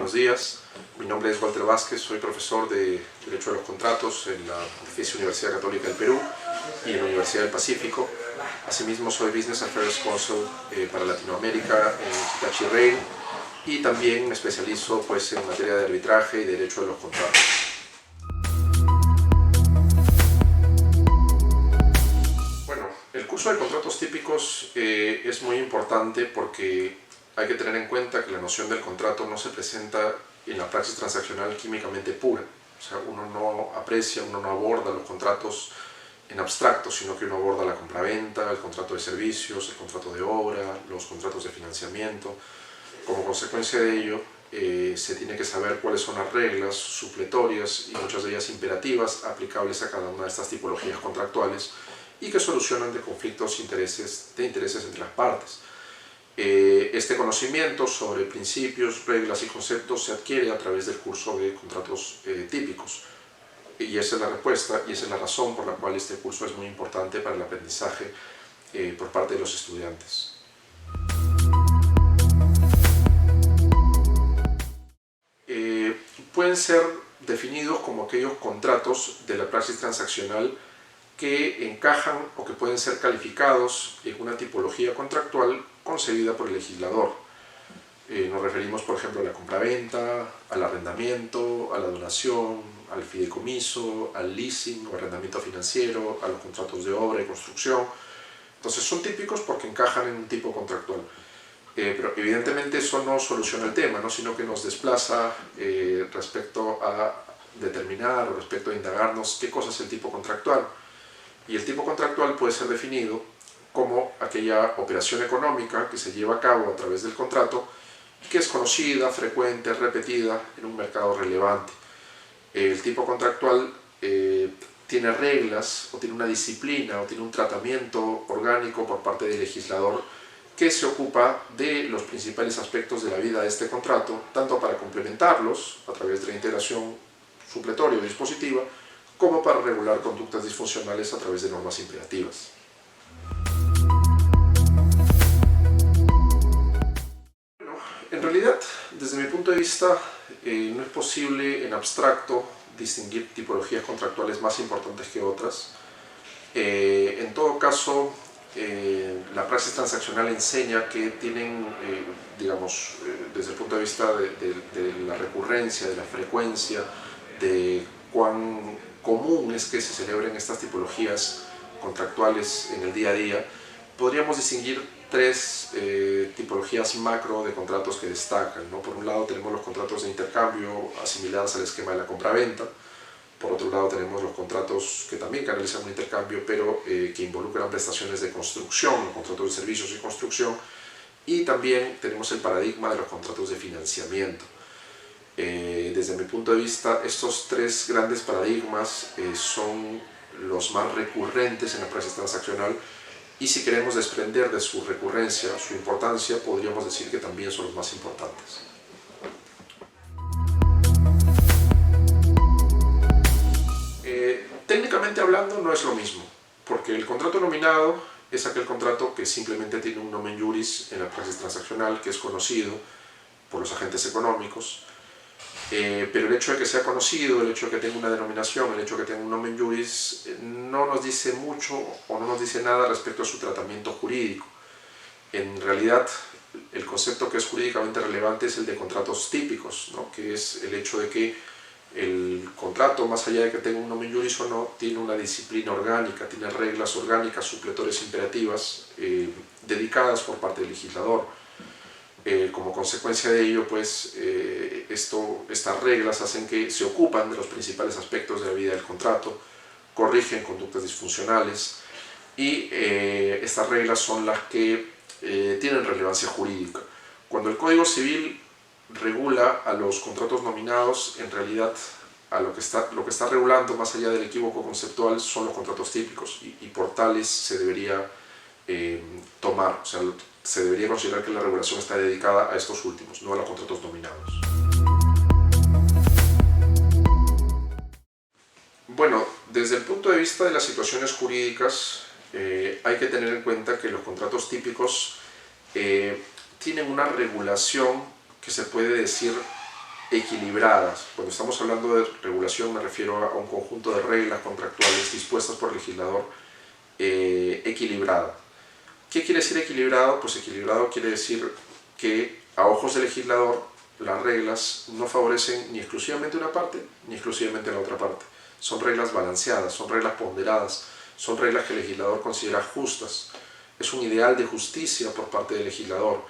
buenos días. Mi nombre es Walter Vázquez, soy profesor de Derecho de los Contratos en la Pontificia Universidad Católica del Perú y en la Universidad del Pacífico. Asimismo, soy Business Affairs Consul para Latinoamérica en Hitachi Rail y también me especializo en materia de arbitraje y derecho de los contratos. Bueno, el curso de contratos típicos es muy importante porque hay que tener en cuenta que la noción del contrato no se presenta en la praxis transaccional químicamente pura. O sea, uno no aprecia, uno no aborda los contratos en abstracto, sino que uno aborda la compraventa, el contrato de servicios, el contrato de obra, los contratos de financiamiento. Como consecuencia de ello, se tiene que saber cuáles son las reglas supletorias y muchas de ellas imperativas aplicables a cada una de estas tipologías contractuales y que solucionan de conflictos de intereses entre las partes. Este conocimiento sobre principios, reglas y conceptos se adquiere a través del curso de contratos típicos. Y esa es la respuesta y esa es la razón por la cual este curso es muy importante para el aprendizaje por parte de los estudiantes. Pueden ser definidos como aquellos contratos de la praxis transaccional que encajan o que pueden ser calificados en una tipología contractual concebida por el legislador. Nos referimos, por ejemplo, a la compraventa, al arrendamiento, a la donación, al fideicomiso, al leasing o arrendamiento financiero, a los contratos de obra y construcción. Entonces son típicos porque encajan en un tipo contractual. Pero evidentemente eso no soluciona el tema, ¿no? Sino que nos desplaza respecto a determinar o respecto a indagarnos qué cosa es el tipo contractual. Y el tipo contractual puede ser definido como aquella operación económica que se lleva a cabo a través del contrato que es conocida, frecuente, repetida en un mercado relevante. El tipo contractual tiene reglas o tiene una disciplina o tiene un tratamiento orgánico por parte del legislador que se ocupa de los principales aspectos de la vida de este contrato, tanto para complementarlos a través de la integración supletoria o dispositiva, como para regular conductas disfuncionales a través de normas imperativas. Bueno, en realidad, desde mi punto de vista, no es posible en abstracto distinguir tipologías contractuales más importantes que otras. En todo caso, la praxis transaccional enseña que tienen, desde el punto de vista de la recurrencia, de la frecuencia, de cuán común es que se celebren estas tipologías contractuales en el día a día, podríamos distinguir tres tipologías macro de contratos que destacan, ¿no? Por un lado tenemos los contratos de intercambio asimilados al esquema de la compraventa. Por otro lado tenemos los contratos que también canalizan un intercambio, pero que involucran prestaciones de construcción, los contratos de servicios y construcción. Y también tenemos el paradigma de los contratos de financiamiento. Desde mi punto de vista, estos tres grandes paradigmas son los más recurrentes en la praxis transaccional y si queremos desprender de su recurrencia, su importancia, podríamos decir que también son los más importantes. Técnicamente hablando no es lo mismo, porque el contrato nominado es aquel contrato que simplemente tiene un nomen juris en la praxis transaccional, que es conocido por los agentes económicos, pero el hecho de que sea conocido, el hecho de que tenga una denominación, el hecho de que tenga un nomen juris, no nos dice mucho o no nos dice nada respecto a su tratamiento jurídico. En realidad, el concepto que es jurídicamente relevante es el de contratos típicos, ¿no? Que es el hecho de que el contrato, más allá de que tenga un nomen juris o no, tiene una disciplina orgánica, tiene reglas orgánicas, supletorias imperativas, dedicadas por parte del legislador. Como consecuencia de ello, estas reglas hacen que se ocupan de los principales aspectos de la vida del contrato, corrigen conductas disfuncionales y estas reglas son las que tienen relevancia jurídica. Cuando el Código Civil regula a los contratos nominados, en realidad lo que está regulando, más allá del equívoco conceptual, son los contratos típicos y por tales se debería tomar, o sea, se debería considerar que la regulación está dedicada a estos últimos, no a los contratos nominados. Bueno, desde el punto de vista de las situaciones jurídicas, hay que tener en cuenta que los contratos típicos tienen una regulación que se puede decir equilibradas. Cuando estamos hablando de regulación me refiero a un conjunto de reglas contractuales dispuestas por el legislador equilibrada. ¿Qué quiere decir equilibrado? Pues equilibrado quiere decir que a ojos del legislador las reglas no favorecen ni exclusivamente una parte ni exclusivamente la otra parte. Son reglas balanceadas, son reglas ponderadas, son reglas que el legislador considera justas. Es un ideal de justicia por parte del legislador.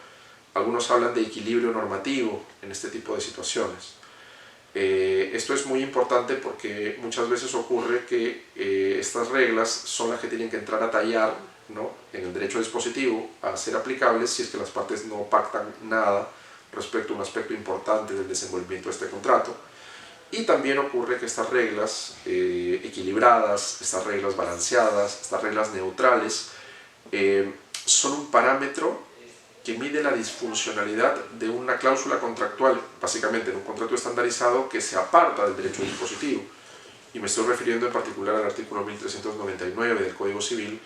Algunos hablan de equilibrio normativo en este tipo de situaciones. Esto es muy importante porque muchas veces ocurre que estas reglas son las que tienen que entrar a tallar, ¿no?, en el derecho dispositivo a ser aplicables si es que las partes no pactan nada respecto a un aspecto importante del desenvolvimiento de este contrato. Y también ocurre que estas reglas equilibradas, estas reglas balanceadas, estas reglas neutrales son un parámetro que mide la disfuncionalidad de una cláusula contractual, básicamente en un contrato estandarizado que se aparta del derecho dispositivo. Y me estoy refiriendo en particular al artículo 1399 del Código Civil,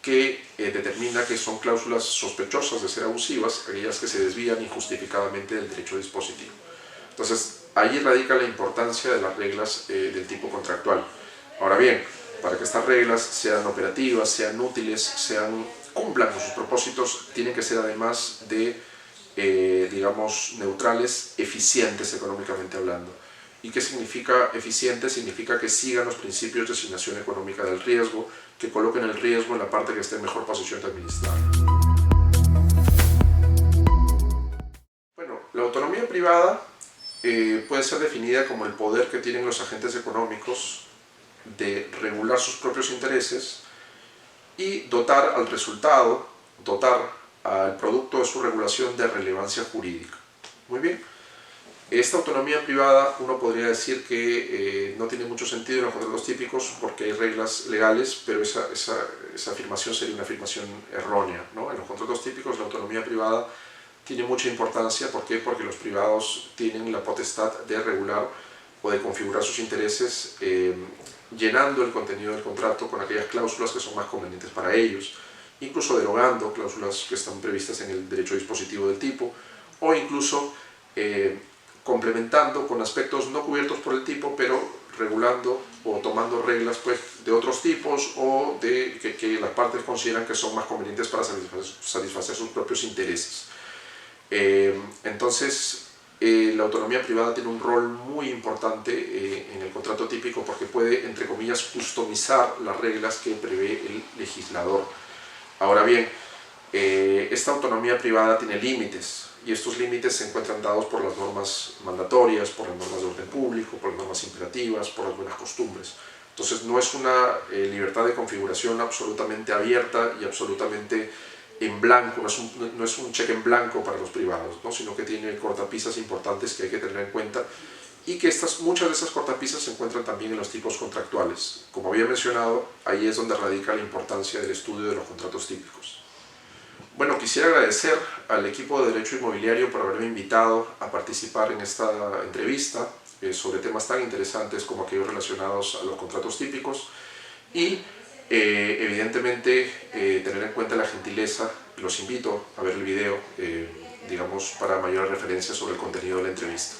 que determina que son cláusulas sospechosas de ser abusivas, aquellas que se desvían injustificadamente del derecho dispositivo. Entonces, ahí radica la importancia de las reglas del tipo contractual. Ahora bien, para que estas reglas sean operativas, sean útiles, cumplan con sus propósitos, tienen que ser además de, digamos, neutrales, eficientes económicamente hablando. ¿Y qué significa eficiente? Significa que sigan los principios de asignación económica del riesgo, que coloquen el riesgo en la parte que esté en mejor posición de administrar. Bueno, la autonomía privada puede ser definida como el poder que tienen los agentes económicos de regular sus propios intereses y dotar al resultado, dotar al producto de su regulación de relevancia jurídica. Muy bien. Esta autonomía privada uno podría decir que no tiene mucho sentido en los contratos típicos porque hay reglas legales, pero esa afirmación sería una afirmación errónea, ¿no? En los contratos típicos la autonomía privada tiene mucha importancia. ¿Por qué? Porque los privados tienen la potestad de regular o de configurar sus intereses llenando el contenido del contrato con aquellas cláusulas que son más convenientes para ellos, incluso derogando cláusulas que están previstas en el derecho dispositivo del tipo, o incluso complementando con aspectos no cubiertos por el tipo, pero regulando o tomando reglas pues, de otros tipos o de que las partes consideran que son más convenientes para satisfacer sus propios intereses. Entonces, la autonomía privada tiene un rol muy importante en el contrato típico porque puede, entre comillas, customizar las reglas que prevé el legislador. Ahora bien, esta autonomía privada tiene límites y estos límites se encuentran dados por las normas mandatorias, por las normas de orden público, por las normas imperativas, por las buenas costumbres. Entonces no es una libertad de configuración absolutamente abierta y absolutamente en blanco, no es un cheque en blanco para los privados, ¿no? Sino que tiene cortapisas importantes que hay que tener en cuenta y que muchas de esas cortapisas se encuentran también en los tipos contractuales. Como había mencionado, ahí es donde radica la importancia del estudio de los contratos típicos. Bueno, quisiera agradecer al equipo de Derecho Inmobiliario por haberme invitado a participar en esta entrevista sobre temas tan interesantes como aquellos relacionados a los contratos típicos y evidentemente tener en cuenta la gentileza. Los invito a ver el video, digamos, para mayores referencias sobre el contenido de la entrevista.